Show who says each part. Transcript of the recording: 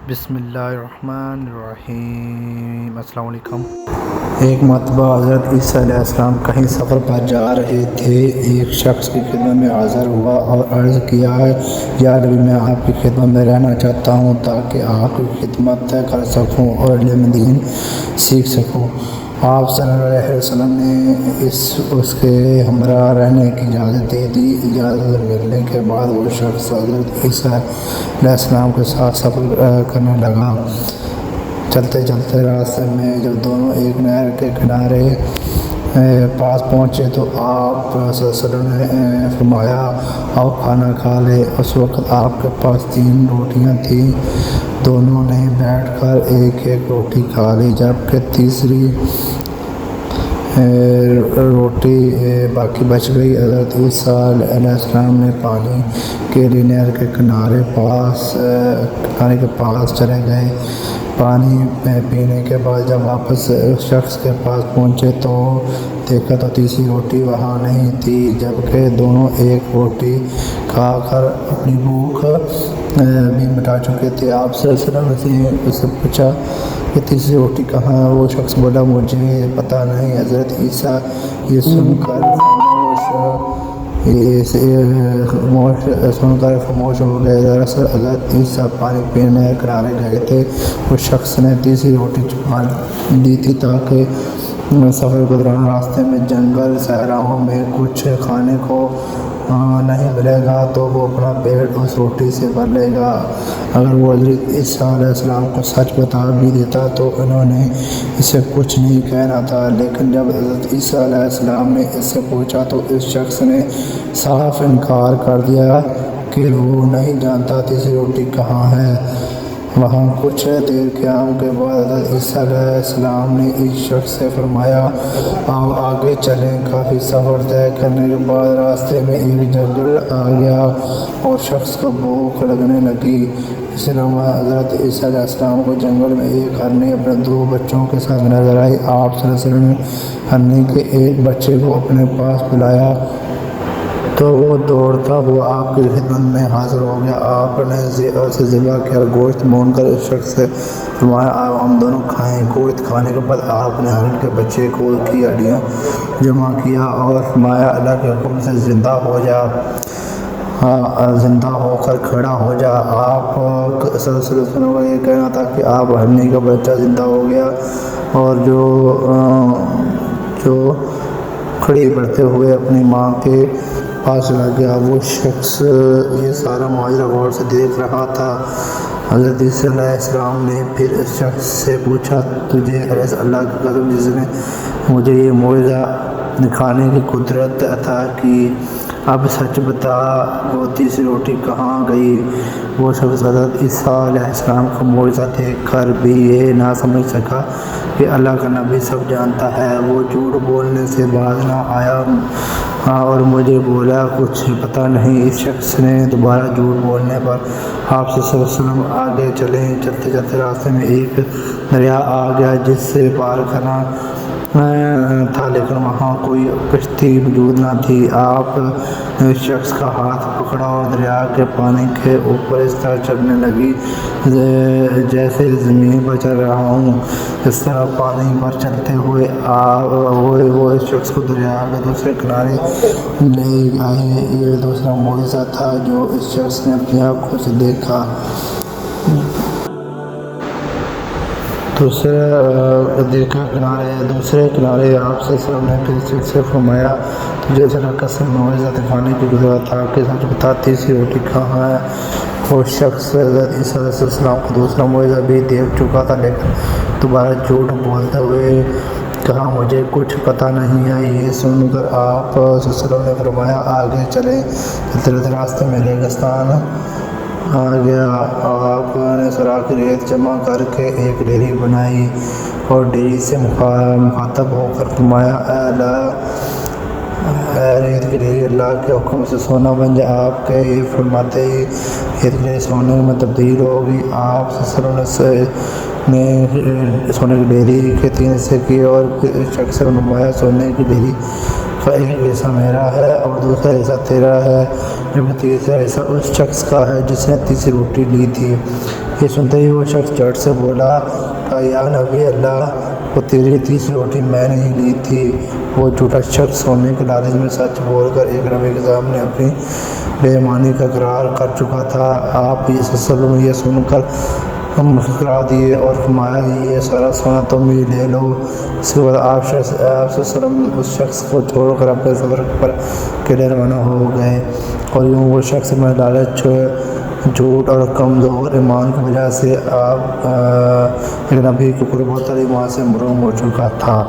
Speaker 1: بسم اللہ الرحمن الرحیم۔ السلام علیکم۔ ایک مرتبہ حضرت عیسیٰ علیہ السلام کہیں سفر پر جا رہے تھے۔ ایک شخص کی خدمت میں حاضر ہوا اور عرض کیا، یا نبی، میں آپ کی خدمت میں رہنا چاہتا ہوں تاکہ آپ کی خدمت کر سکوں اور علم دین سیکھ سکوں۔ آپ صلی اللہ علیہ وسلم نے اس کے ہمراہ رہنے کی اجازت دے دی۔ اجازت ملنے کے بعد وہ شخص حضرت عیسیٰ علیہ السلام کے ساتھ سفر کرنے لگا۔ چلتے چلتے راستے میں جب دونوں ایک نہر کے کنارے پاس پہنچے تو آپ صلی اللہ علیہ وسلم نے فرمایا، آؤ کھانا کھا لیں۔ اس وقت آپ کے پاس 3 روٹیاں تھیں۔ دونوں نے بیٹھ کر ایک ایک روٹی کھا لی، جبکہ تیسری روٹی باقی بچ گئی۔ حضرت عیسیٰ علیہ السلام نے پانی کے لیے نہر کے کنارے کے پاس چلے گئے۔ پانی پینے کے بعد جب واپس اس شخص کے پاس پہنچے تو دیکھا تو تیسری روٹی وہاں نہیں تھی، جبکہ دونوں ایک روٹی کھا کر اپنی بھوک بھی مٹا چکے تھے۔ آپ صلی اللہ علیہ وسلم نے اس سے پوچھا کہ تیسری روٹی کہاں ہے؟ وہ شخص بولا، مجھے پتہ نہیں۔ حضرت عیسیٰ یہ سن کر خاموش ہو گئے۔ دراصل حضرت عیسیٰ پانی پینے کنارے گئے تھے۔ اس شخص نے تیسری روٹی چھپا لی تھی تاکہ سفر کے دوران راستے میں جنگل صحراؤں میں کچھ کھانے کو نہیں ملے گا تو وہ اپنا پیٹ اس روٹی سے بھر لے گا۔ اگر وہ حضرت عیسیٰ علیہ السلام کو سچ بتا بھی دیتا تو انہوں نے اسے کچھ نہیں کہنا تھا، لیکن جب حضرت عیسیٰ علیہ السلام نے اس سے پوچھا تو اس شخص نے صاف انکار کر دیا کہ وہ نہیں جانتا تیسری روٹی کہاں ہے۔ وہاں کچھ دیر قیام کے بعد حضرت عیسیٰ علیہ السلام نے اس شخص سے فرمایا، آؤ آگے چلیں۔ کافی سفر طے کرنے کے بعد راستے میں ایک جنگل آ گیا اور شخص کو بھوک لگنے لگی۔ اس لمحے حضرت عیسیٰ علیہ السلام کو جنگل میں ایک ہرنی اپنے 2 بچوں کے ساتھ نظر آئی۔ آپ صلی اللہ علیہ وسلم نے ہرنی کے ایک بچے کو اپنے پاس بلایا تو وہ دوڑتا ہوا آپ کی خدمت میں حاضر ہو گیا۔ آپ نے اسے ذبح کیا، گوشت مون کر اس شخص سے فرمایا، آؤ ہم دونوں کھائیں۔ گوشت کھانے کے بعد آپ نے ہرن کے بچے کو کی ہڈیاں جمع کیا اور فرمایا، اللہ کے حکم سے زندہ ہو کر کھڑا ہو جا۔ آپ صلی اللہ علیہ وسلم کا یہ کہنا تھا کہ آپ ہرنی کا بچہ زندہ ہو گیا اور جو کھڑی بڑھتے ہوئے اپنی ماں کے پاس لگ گیا۔ وہ شخص یہ سارا معجزہ غور سے دیکھ رہا تھا۔ حضرت عیسیٰ علیہ السلام نے پھر اس شخص سے پوچھا، تجھے اللہ کی قسم جس نے مجھے یہ معجزہ دکھانے کی قدرت عطا کی، اب سچ بتا، وہ تیسری روٹی کہاں گئی؟ وہ شخص حضرت عیسیٰ علیہ السلام کا معجزہ دیکھ کر بھی یہ نہ سمجھ سکا کہ اللہ کا نبی سب جانتا ہے۔ وہ جھوٹ بولنے سے باز نہ آیا اور مجھے بولا، کچھ پتہ نہیں۔ اس شخص نے دوبارہ جھوٹ بولنے پر آپ صلی اللہ علیہ وسلم آگے چلے۔ چلتے چلتے راستے میں ایک دریا آ گیا جس سے پار کرنا تھا، لیکن وہاں کوئی کشتی موجود نہ تھی۔ آپ نے اس شخص کا ہاتھ پکڑا اور دریا کے پانی کے اوپر اس طرح چلنے لگی جیسے زمین پر چل رہا ہوں۔ اس طرح پانی پر چلتے ہوئے وہ اس شخص کو دریا کے دوسرے کنارے لے گئے۔ یہ دوسرا معجزہ تھا جو اس شخص نے اپنی آنکھوں سے دیکھا۔ دوسرے کنارے آپ صلی اللہ علیہ وسلم نے پھر اس شخص سے فرمایا، تجھے اللہ کی قسم معجزہ دکھانے کی قدرت تھا کہ سچ بتا، تیسری روٹی کہاں ہے؟ وہ شخص حضرت عیسیٰ علیہ السلام کو دوسرا معجزہ بھی دیکھ چکا تھا، لیکن دوبارہ جھوٹ بولتے ہوئے کہا، مجھے کچھ پتہ نہیں ہے۔ یہ سن کر آپ صلی اللہ علیہ وسلم نے فرمایا، آگے چلیں۔ چلتے راستے میں ریگستان آ گیا۔ آپ نے سراخ ریت جمع کر کے ایک ڈیری بنائی اور ڈیری سے مخاطب ہو کر فرمایا، اے ریت کی ڈیری، اللہ کے حکم سے سونا بن جا۔ آپ کے یہ فرماتے ہی ریت کی ڈیری سونے میں تبدیل ہو گئی۔ آپ صلی اللہ علیہ وسلم نے سونے کی ڈیری کے 3 حصے کیے اور پھر اس شخص سے فرمایا، سونے کی ڈیری ایک حصہ میرا ہے اور دوسرا حصہ تیرا ہے، جبکہ تیسرا حصہ اس شخص کا ہے جس نے تیسری روٹی لی تھی۔ یہ سنتے ہی وہ شخص جھٹ سے بولا کہ یا نبی اللہ، وہ تیری تیسری روٹی میں نے ہی لی تھی۔ وہ جھوٹا شخص سونے کے لالچ میں سچ بول کر ایک نبی کے سامنے اپنی بے ایمانی کا اقرار کر چکا تھا۔ آپ یہ سن کر مسکرا دیے اور فرمایا کہ یہ سارا سونا تم ہی لے لو۔ اس کے بعد آپ صلی اللہ علیہ وسلم اس شخص کو چھوڑ کر اپنے سفر پر کے لیے روانہ ہو گئے، اور یوں وہ شخص میں لالچ، جھوٹ اور کمزور ایمان کی وجہ سے آپ ایک نبی کی قرب و تعلیمات سے محروم ہو چکا تھا۔